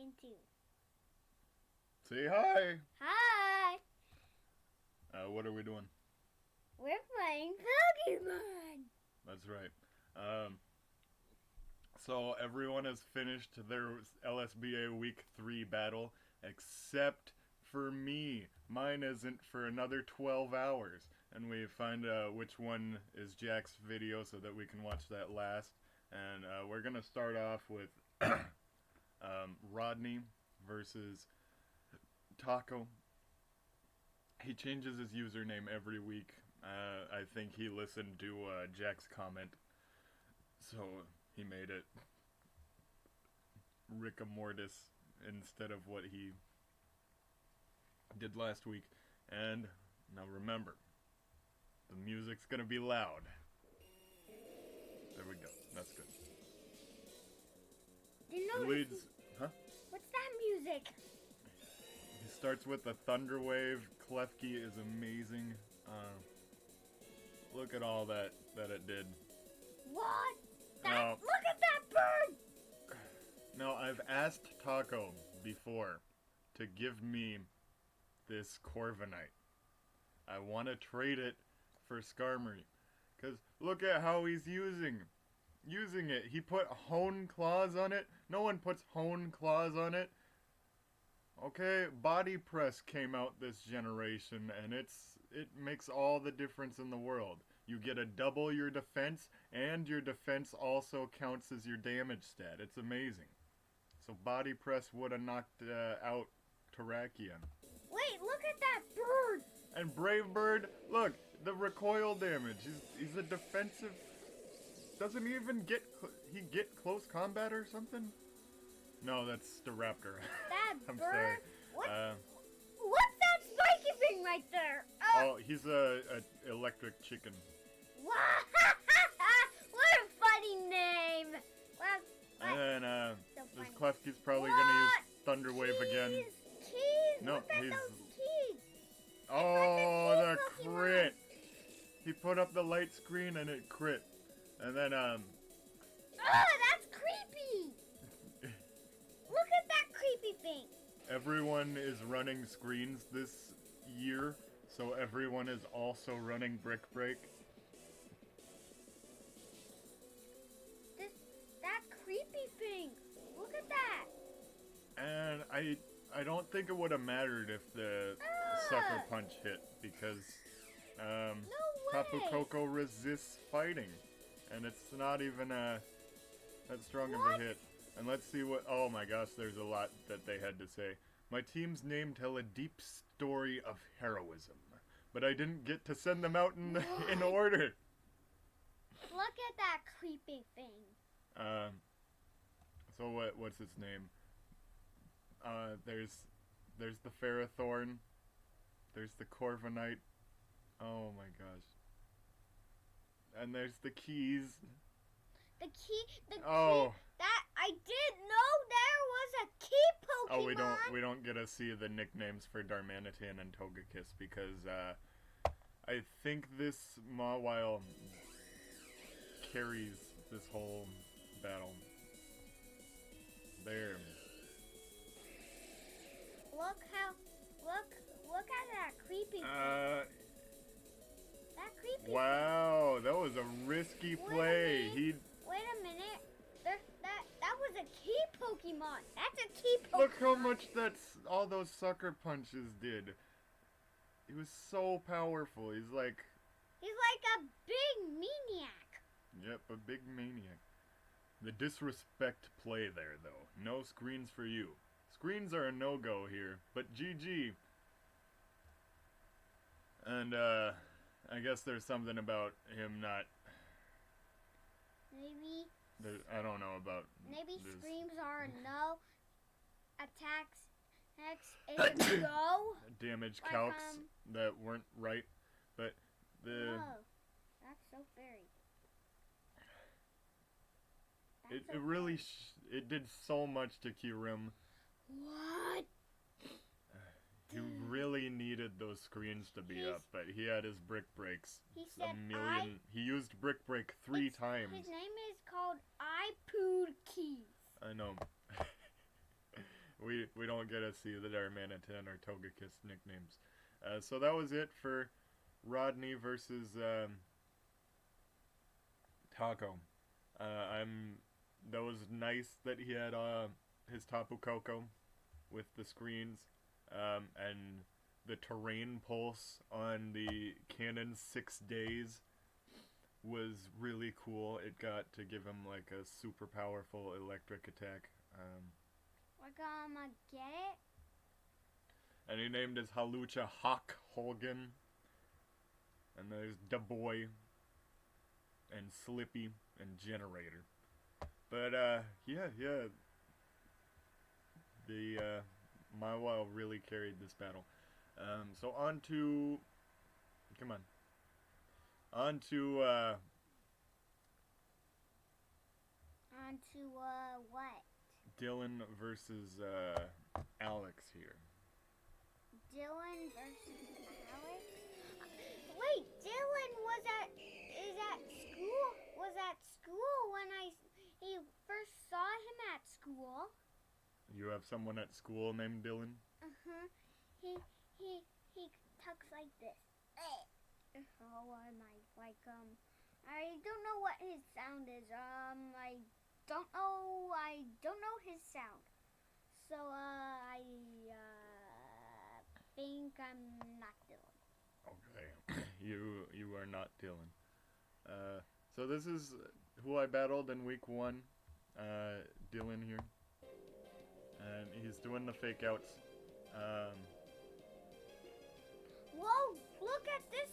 playing too. Say hi! Hi! What are we doing? We're playing Pokemon! That's right. So everyone has finished their LSBA Week 3 battle, except for me. Mine isn't for another 12 hours. And we find which one is Jack's video so that we can watch that last. And we're going to start off with Rodney versus Taco. He changes his username every week. I think he listened to Jack's comment, so he made it Rickamortis instead of what he did last week. And now remember, the music's gonna be loud. There we go. That's good. You know Huh? What's that music? He starts with the Thunder Wave. Klefki is amazing. Look at all that it did. What? Look at that bird! Now, I've asked Taco before to give me this Corviknight. I want to trade it for Skarmory. Because look at how he's using it. He put Hone Claws on it. No one puts Hone Claws on it. Okay, Body Press came out this generation, and it makes all the difference in the world. You get a double your defense, and your defense also counts as your damage stat. It's amazing. So Body Press would have knocked out Terrakion. Wait, look at that bird! And Brave Bird, look, the recoil damage. He's a defensive. Doesn't he even get close combat or something? No, that's the Raptor. That I'm bird? sorry. What's that spiky thing right there? Oh, he's a electric chicken. What a funny name! Well, And then so this Klefki's probably gonna use Thunder Wave again. Keys! No, Look at those keys! Oh, the crit! He put up the light screen and it crit. And then Oh, that's creepy! Look at that creepy thing! Everyone is running screens this year, so everyone is also running Brick Break. That creepy thing! Look at that! And I don't think it would have mattered if the Sucker Punch hit, because Tapu Koko resists fighting. And it's not even that strong of a hit. And let's see what... Oh my gosh, there's a lot that they had to say. My team's name tell a deep story of heroism, but I didn't get to send them out in order. Look at that creepy thing. So what's its name? There's the Ferrothorn. There's the Corviknight. Oh my gosh. And there's the keys. The key, oh. That I didn't know there was a key Pokemon. Oh, we don't get to see the nicknames for Darmanitan and Togekiss because I think this Mawile carries this whole battle. There. Look at that creepy thing. That creepy. Wow, that was a risky play. Wait a minute. That was a key Pokemon. That's a key Pokemon. Look how much all those sucker punches did. He was so powerful. He's like a big maniac. Yep, a big maniac. The disrespect play there, though. No screens for you. Screens are a no-go here, but GG. And I guess there's something about him not... Maybe... I don't know about... Maybe screams are a no. Attacks is a go. Damage calcs that weren't right. But No. That's so fairy. It really... it did so much to Kyurem. What? He really needed those screens to be up, but he had his Brick Breaks. He said He used Brick Break 3 times. His name is called I Pooed Keys. I know. we don't get to see the Darmanitan or Togekiss nicknames. So that was it for Rodney versus Taco. That was nice that he had his Tapu Koko with the screens, and the terrain pulse on the Cannon 6 days was really cool. It got to give him like a super powerful electric attack. Get it? And he named his Halucha Hawk Holgan. And there's Da Boy and Slippy and Generator. But yeah. The Mawile really carried this battle. So on to what? Dylan versus Alex here. Dylan versus Alex? Wait, Dylan was at school when he first saw him at school. You have someone at school named Dylan? He talks like this. Oh, I don't know what his sound is. I don't know his sound. So I think I'm not Dylan. Okay. You are not Dylan. So this is who I battled in week 1. Dylan here. And he's doing the fake outs. Whoa, look at this.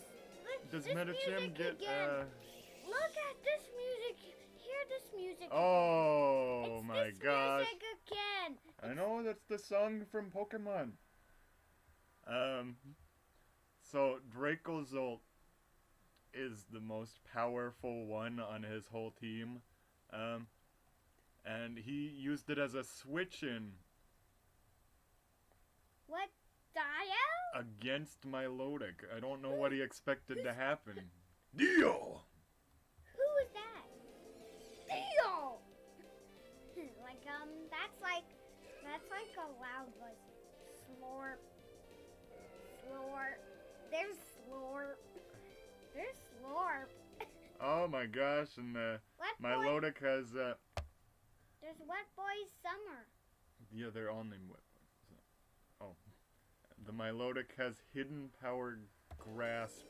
Does this Medicham music get again. Look at this music. Hear this music. Oh it's my this gosh. music again. I know, that's the song from Pokemon. So Dracozolt is the most powerful one on his whole team. And he used it as a switch-in. What? Dio? Against Milotic. I don't know what he expected to happen. Dio! Who is that? Dio! That's like a loud voice. Slorp. Slorp. There's Slorp. There's Slorp. Oh my gosh, and Milotic has There's Wet Boy Summer. yeah, they're all named Wet Boy. So, the Milotic has Hidden Power Grasp,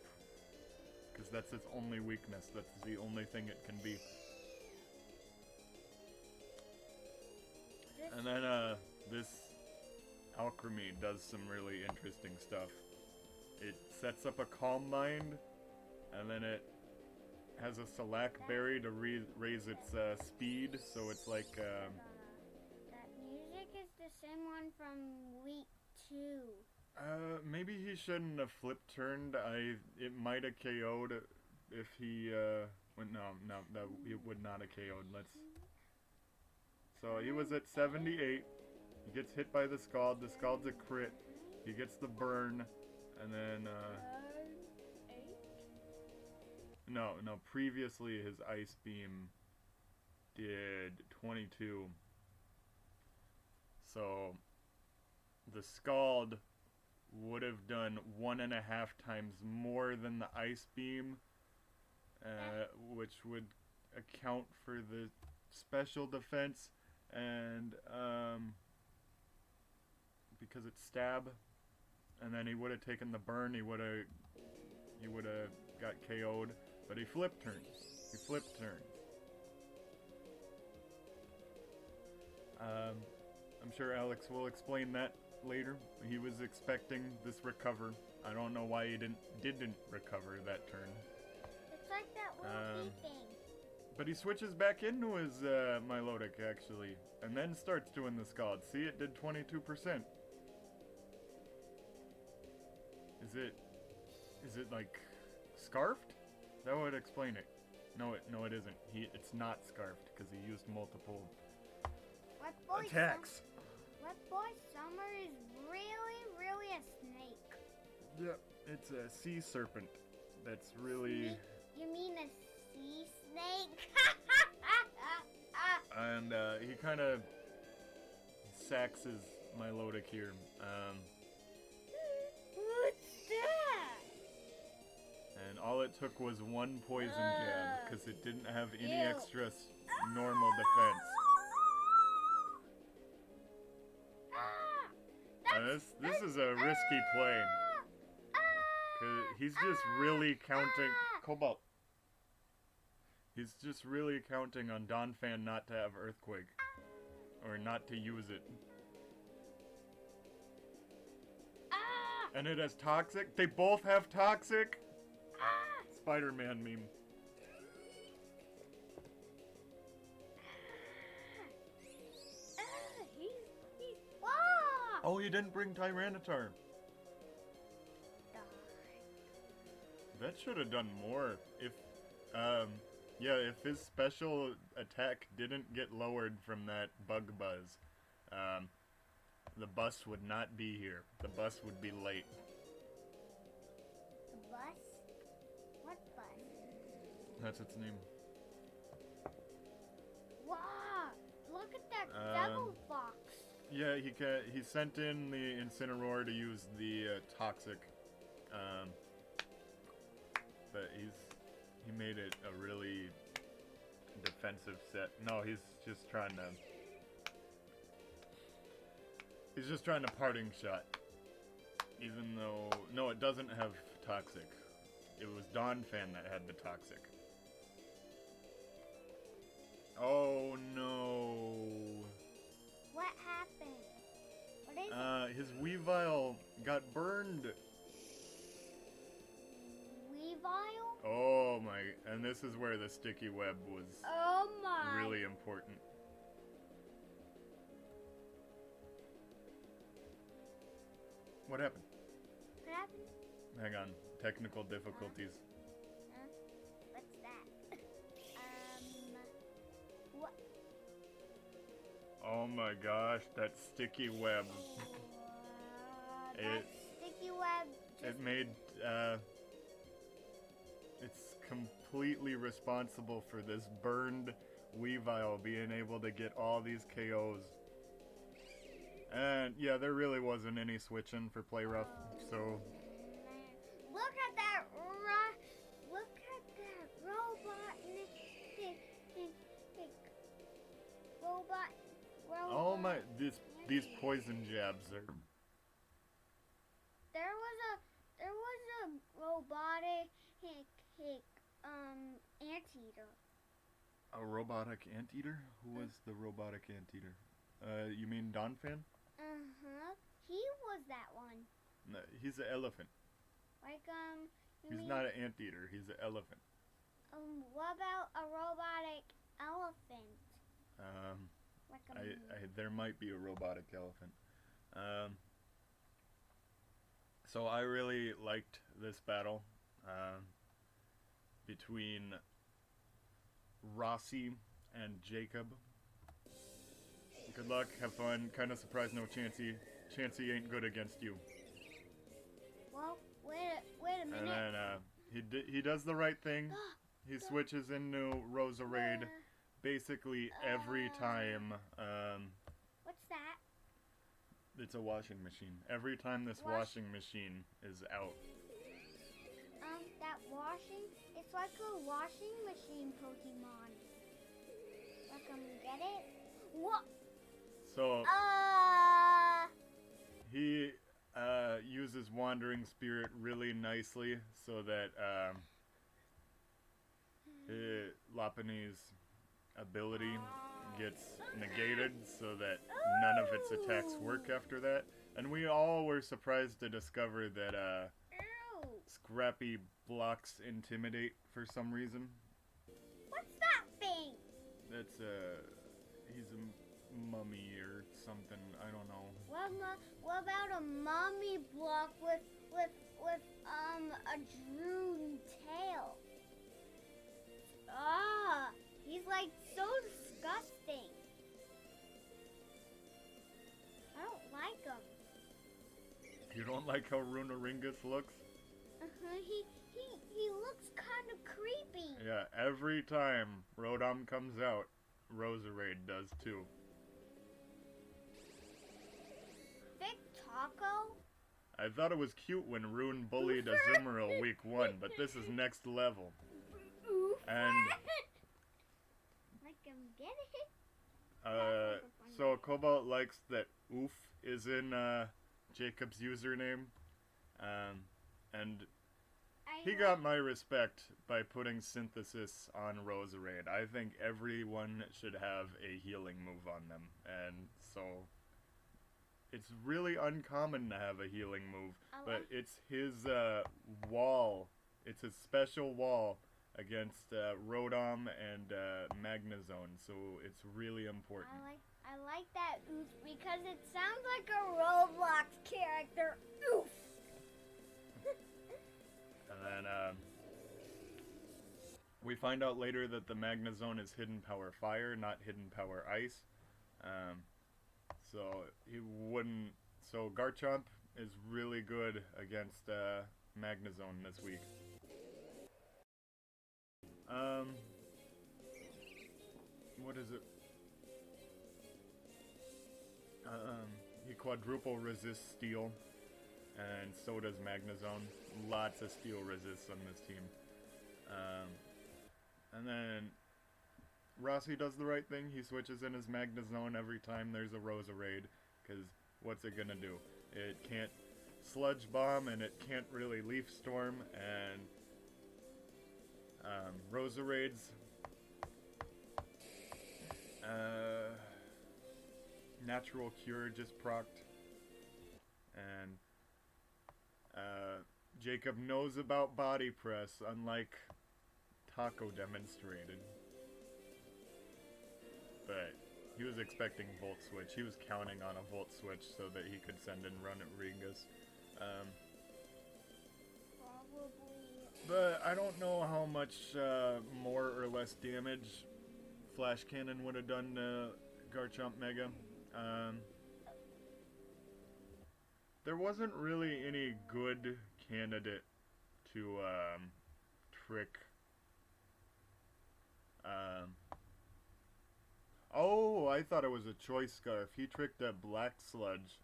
because that's its only weakness. That's the only thing it can be. And then this Alchemy does some really interesting stuff. It sets up a Calm Mind, and then it has a Salac Berry to raise its speed, so it's like... that music is the same one from week 2. Maybe he shouldn't have flip turned. It might have KO'd if he, no, it would not have KO'd. So he was at 78. He gets hit by the Scald. The Scald's a crit. He gets the burn, and then, 8? No, previously his Ice Beam did 22. So, the Scald would have done 1.5 times more than the Ice Beam, which would account for the special defense, and because it's stab, and then he would have taken the burn, he would have got KO'd, but he flip turned. I'm sure Alex will explain that later. He was expecting this recover. I don't know why he didn't recover that turn. It's like that little beeping. But he switches back into his Milotic, actually, and then starts doing the Scald. See, it did 22%. Is it like scarfed? That would explain it. No, it isn't. It's not scarfed because he used multiple attacks. Wet Boy Summer is really a snake. Yep, it's a sea serpent. That's really. You mean a sea snake? And he kind of sacks his my Lodic here. What's that? And all it took was one poison jab, because it didn't have any Ew. extra normal defense. This is a risky play. Cause he's just really counting... Cobalt. He's just really counting on Donphan not to have Earthquake. Or not to use it. And it has Toxic? They both have Toxic? Spider-Man meme. Oh, you didn't bring Tyranitar. That should have done more. If, yeah, if his special attack didn't get lowered from that bug buzz, the bus would not be here. The bus would be late. The bus? What bus? That's its name. Wow! Look at that devil fox. Yeah, he sent in the Incineroar to use the Toxic, but he made it a really defensive set. No, he's just trying to parting shot. Even though, no, it doesn't have Toxic. It was Donphan that had the Toxic. Oh no. What happened? What is it? His Weavile got burned. Weavile? Oh my, and this is where the sticky web was really important. What happened? What happened? Hang on, technical difficulties. What's that? What? Oh my gosh, that sticky web. That sticky web It made, it's completely responsible for this burned Weavile being able to get all these KOs. And yeah, there really wasn't any switching for Play Rough, so... Look at that robot. Oh my, these poison jabs are... There was a robotic anteater. A robotic anteater? Who was the robotic anteater? You mean Donphan? He was that one. No, he's an elephant. Like, He's not an anteater, he's an elephant. What about a robotic elephant? Like there might be a robotic elephant. So I really liked this battle between Rossi and Jacob. Good luck, have fun, kinda surprised no Chansey. Chansey ain't good against you. Well, wait a minute. And then he does the right thing. He switches into Roserade basically every time. What's that? It's a washing machine. Every time this washing machine is out. That washing? It's like a washing machine Pokemon. Like, get it? What? So he uses Wandering Spirit really nicely so that Lopunny's ability gets negated so that none of its attacks work after that. And we all were surprised to discover that Scrappy blocks Intimidate for some reason. What's that thing? That's he's a mummy or something, I don't know. What about a mummy block with a droon tail? He's like so disgusting. I don't like him. You don't like how Runaringus looks? He looks kind of creepy. Yeah, every time Rotom comes out, Roserade does too. Taco? I thought it was cute when Rune bullied Azumarill week 1, but this is next level. Oof. And Like I'm getting it. so Cobalt likes that oof is in Jacob's username. And he got my respect by putting Synthesis on Roserade. I think everyone should have a healing move on them. And so it's really uncommon to have a healing move, but it's his wall. It's his special wall against Rotom and Magnezone, so it's really important. I like that oof because it sounds like a Roblox character. Oof. And then we find out later that the Magnezone is Hidden Power Fire, not Hidden Power Ice. So he wouldn't. So Garchomp is really good against Magnezone this week. What is it? He quadruple resists Steel, and so does Magnezone. Lots of Steel resists on this team. And then Rossi does the right thing. He switches in his Magnezone every time there's a Roserade, because what's it gonna do? It can't Sludge Bomb, and it can't really Leaf Storm, and Roserades Natural Cure just procced, and Jacob knows about Body Press, unlike Taco demonstrated. But he was expecting Volt Switch. He was counting on a Volt Switch so that he could send and run at Ringus. But I don't know how much more or less damage Flash Cannon would have done to Garchomp Mega. There wasn't really any good candidate to trick. Oh, I thought it was a Choice Scarf. He tricked a Black Sludge.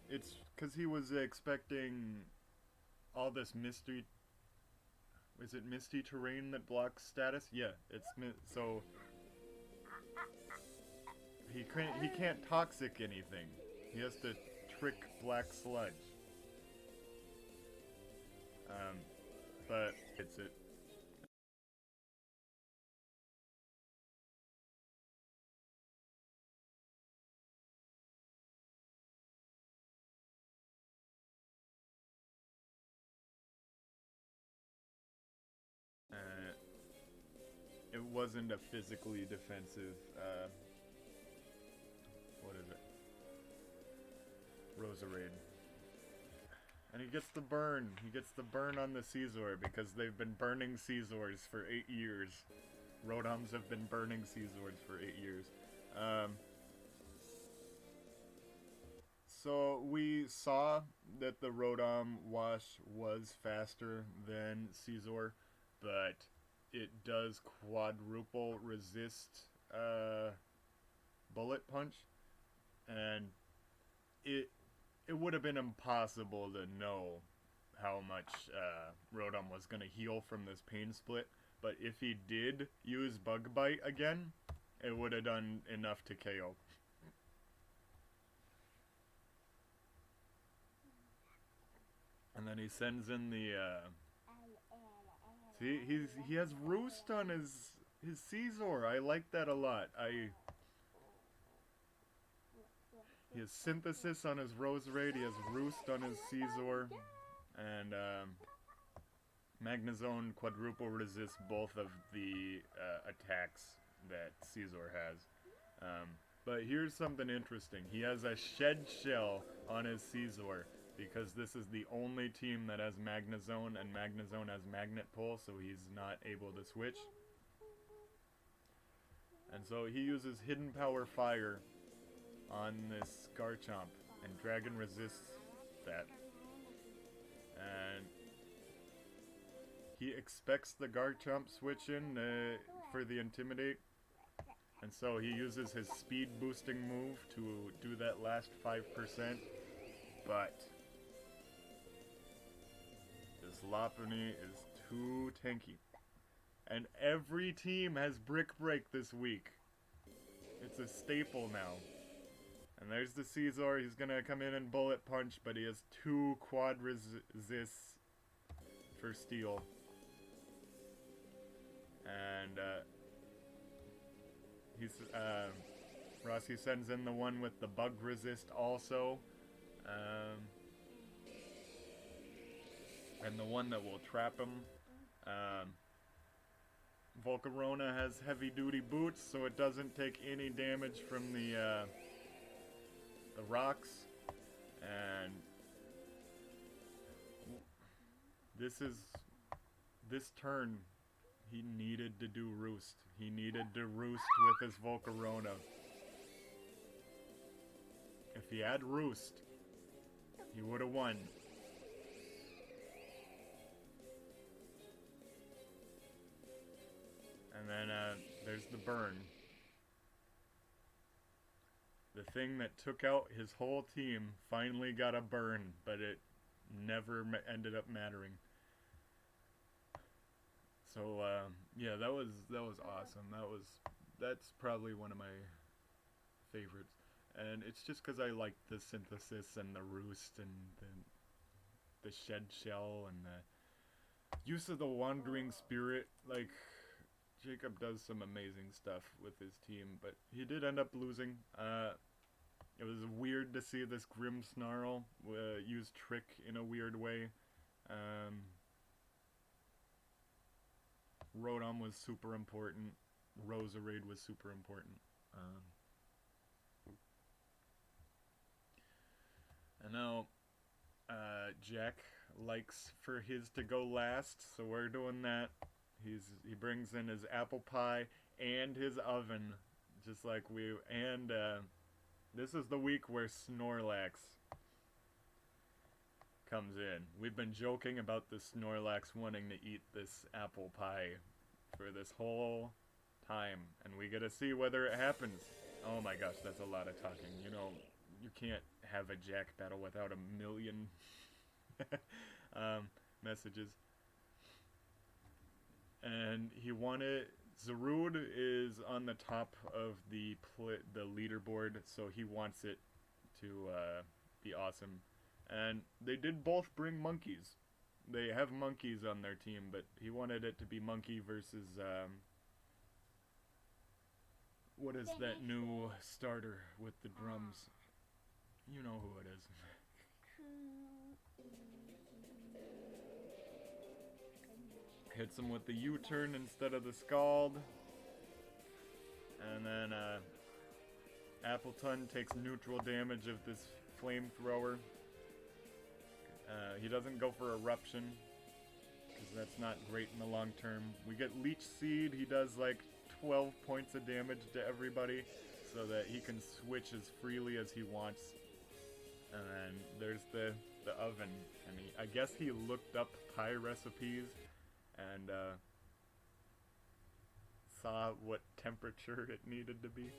It's because he was expecting all this mystery. Is it Misty Terrain that blocks status? Yeah, it's so he can't toxic anything. He has to trick Black Sludge. But it's it. It wasn't a physically defensive, what is it? Roserade. And he gets the burn. He gets the burn on the Scizor because they've been burning Scizors for 8 years. Rotoms have been burning Scizors for 8 years. So we saw that the Rotom Wash was faster than Scizor, but it does quadruple resist Bullet Punch, and it would have been impossible to know how much Rotom was going to heal from this Pain Split, but if he did use Bug Bite again, it would have done enough to KO. And then he sends in the see, he has Roost on his Scizor. I like that a lot. He has Synthesis on his Roserade, he has Roost on his Scizor, and Magnezone quadruple resists both of the attacks that Scizor has. But here's something interesting. He has a Shed Shell on his Scizor, because this is the only team that has Magnezone, and Magnezone has Magnet Pull, so he's not able to switch. And so he uses Hidden Power Fire on this Garchomp, and Dragon resists that. And he expects the Garchomp switch in for the Intimidate, And so he uses his speed boosting move to do that last 5%. But this Lopunny is too tanky. And every team has Brick Break this week. It's a staple now. And there's the Caesar. He's gonna come in and Bullet Punch, but he has 2 quad resists for Steel. And Rossi sends in the one with the Bug Resist also. And the one that will trap him. Volcarona has heavy duty boots, so it doesn't take any damage from the rocks. And this turn, he needed to do Roost. He needed to Roost with his Volcarona. If he had Roost, he would have won. And then there's the burn. The thing that took out his whole team finally got a burn, but it never ended up mattering. So yeah, that was awesome. That's probably one of my favorites, and it's just because I like the synthesis and the Roost and the shed shell and the use of the Wandering Spirit. Like, Jacob does some amazing stuff with his team, but he did end up losing. It was weird to see this Grim Snarl use Trick in a weird way. Rotom was super important. Roserade was super important. And now Jack likes for his to go last, so we're doing that. He brings in his apple pie and his oven, just like this is the week where Snorlax comes in. We've been joking about the Snorlax wanting to eat this apple pie for this whole time, and we get to see whether it happens. Oh my gosh, that's a lot of talking. You know, you can't have a Jack battle without a million messages. And he wanted... Zarude is on the top of the leaderboard, so he wants it to be awesome. And they did both bring monkeys. They have monkeys on their team, but he wanted it to be monkey versus... what is that new starter with the drums? You know who it is. Hits him with the U-turn instead of the Scald. And then Appleton takes neutral damage of this flamethrower. He doesn't go for Eruption, because that's not great in the long term. We get Leech Seed. He does like 12 points of damage to everybody, so that he can switch as freely as he wants. And there's the oven. And I guess he looked up pie recipes and saw what temperature it needed to be.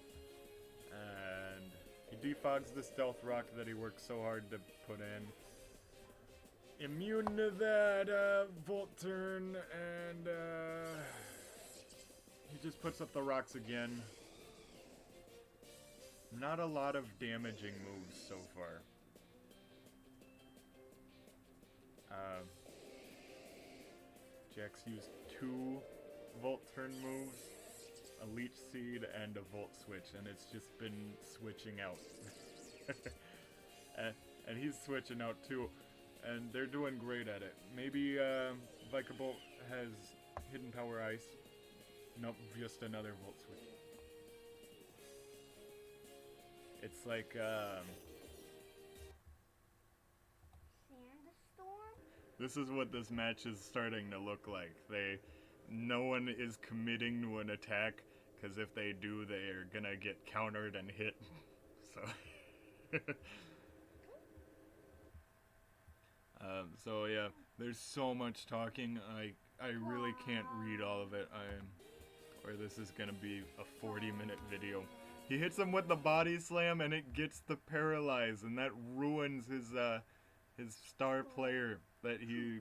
And he defogs the Stealth Rock that he worked so hard to put in. Immune to that Volt Turn, and he just puts up the rocks again. Not a lot of damaging moves so far. Jack's used 2 Volt Turn moves, a Leech Seed, and a Volt Switch, and it's just been switching out. and he's switching out too, and they're doing great at it. Maybe Vikavolt has Hidden Power Ice. Nope, just another Volt Switch. It's like this is what this match is starting to look like. No one is committing to an attack, because if they do, they are gonna get countered and hit. So, so yeah, there's so much talking. I really can't read all of it. or this is gonna be a 40-minute video. He hits him with the body slam and it gets the paralyze, and that ruins his star player that he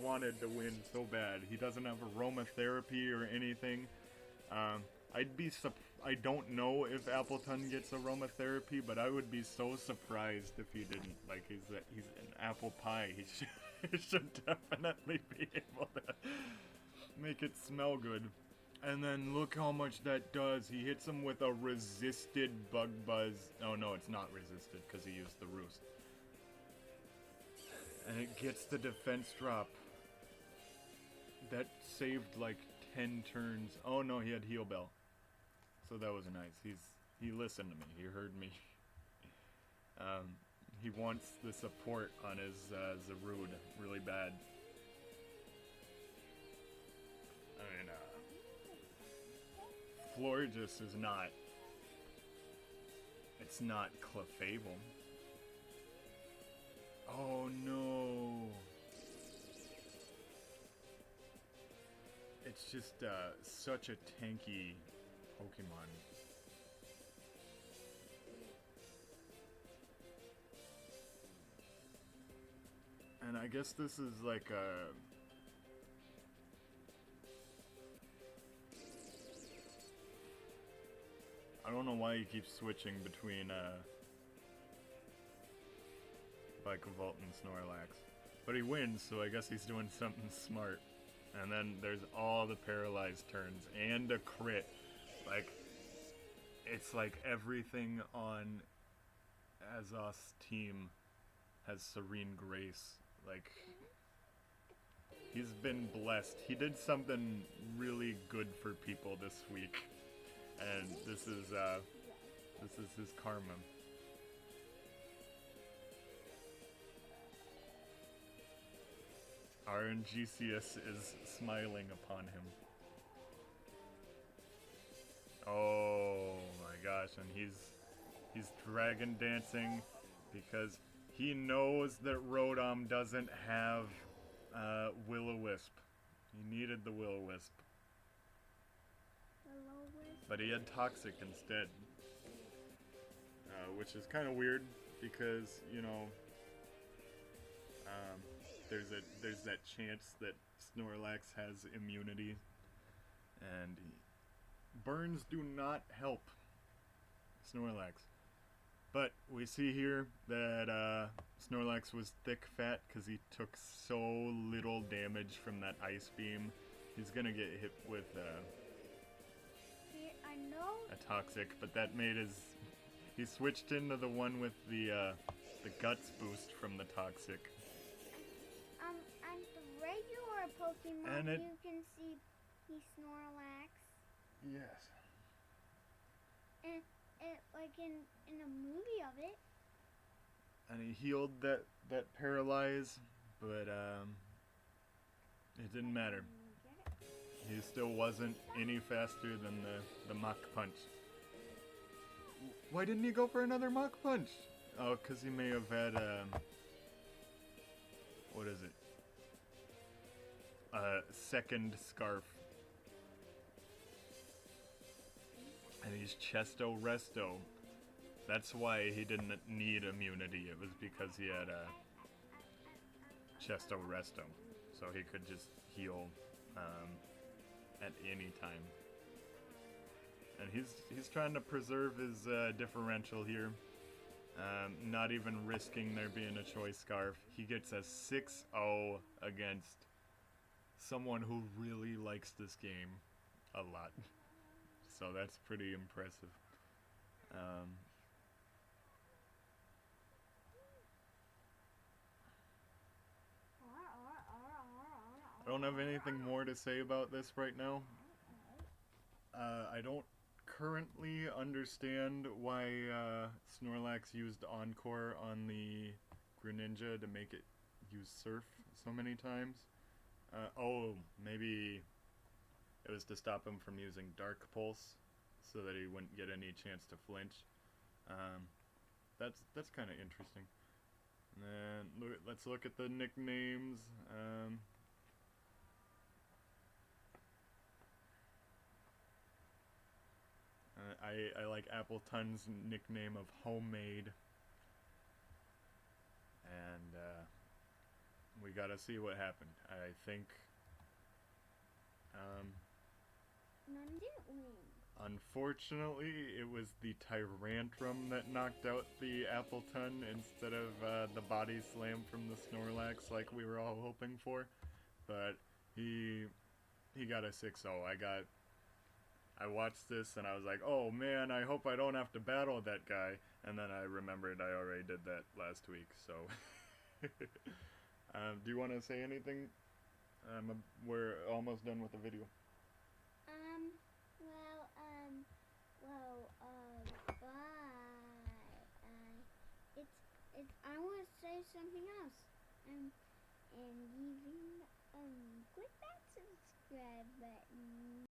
wanted to win so bad. He doesn't have aromatherapy or anything. I don't know if Appleton gets aromatherapy, but I would be so surprised if he didn't. Like, he's an apple pie. He should definitely be able to make it smell good. And then look how much that does. He hits him with a resisted bug buzz. Oh no, it's not resisted because he used the roost. And it gets the defense drop. That saved like 10 turns. Oh no, he had heal bell. So that was nice. He listened to me. He heard me. He wants the support on his Zarude really bad. I mean, Florges is not. It's not Clefable. Oh no. It's just such a tanky Pokemon. And I guess this is like a... I don't know why he keeps switching between Vikavolt and Snorlax. But he wins, so I guess he's doing something smart. And then there's all the paralyzed turns and a crit. Like, it's like everything on Azos' team has Serene Grace. Like, he's been blessed. He did something really good for people this week. And this is his karma. RNGCS is smiling upon him. Oh my gosh, and he's dragon dancing because he knows that Rotom doesn't have Will-O-Wisp. He needed the Will-O-Wisp. But he had Toxic instead. Which is kind of weird because, you know, there's that chance that Snorlax has immunity, and burns do not help Snorlax. But we see here that Snorlax was thick fat because he took so little damage from that Ice Beam. He's gonna get hit with I know. a Toxic, but that made his... He switched into the one with the Guts boost from the Toxic. And the regular Pokemon, And it- you can see he's Snorlax. Yes. And like in a movie of it. And he healed that paralyze, but it didn't matter. He still wasn't any faster than the Mach Punch. Why didn't he go for another Mach Punch? Oh, because he may have had, what is it? Second Scarf. And he's Chesto Resto. That's why he didn't need immunity. It was because he had Chesto Resto. So he could just heal at any time. And he's trying to preserve his differential here. Not even risking there being a Choice Scarf. He gets a 6-0 against someone who really likes this game a lot. So that's pretty impressive. I don't have anything more to say about this right now. I don't currently understand why Snorlax used Encore on the Greninja to make it use Surf so many times. Oh, maybe it was to stop him from using Dark Pulse so that he wouldn't get any chance to flinch. That's kind of interesting. And then let's look at the nicknames. I like Appleton's nickname of homemade. And we gotta see what happened. I think None didn't win. unfortunately it was the Tyrantrum that knocked out the Appleton instead of the body slam from the Snorlax like we were all hoping for. But he got a 6-0. I watched this and I was like, oh man, I hope I don't have to battle that guy. And then I remembered I already did that last week, so. Do you want to say anything? We're almost done with the video. Bye. I want to say something else. And even, click that subscribe button.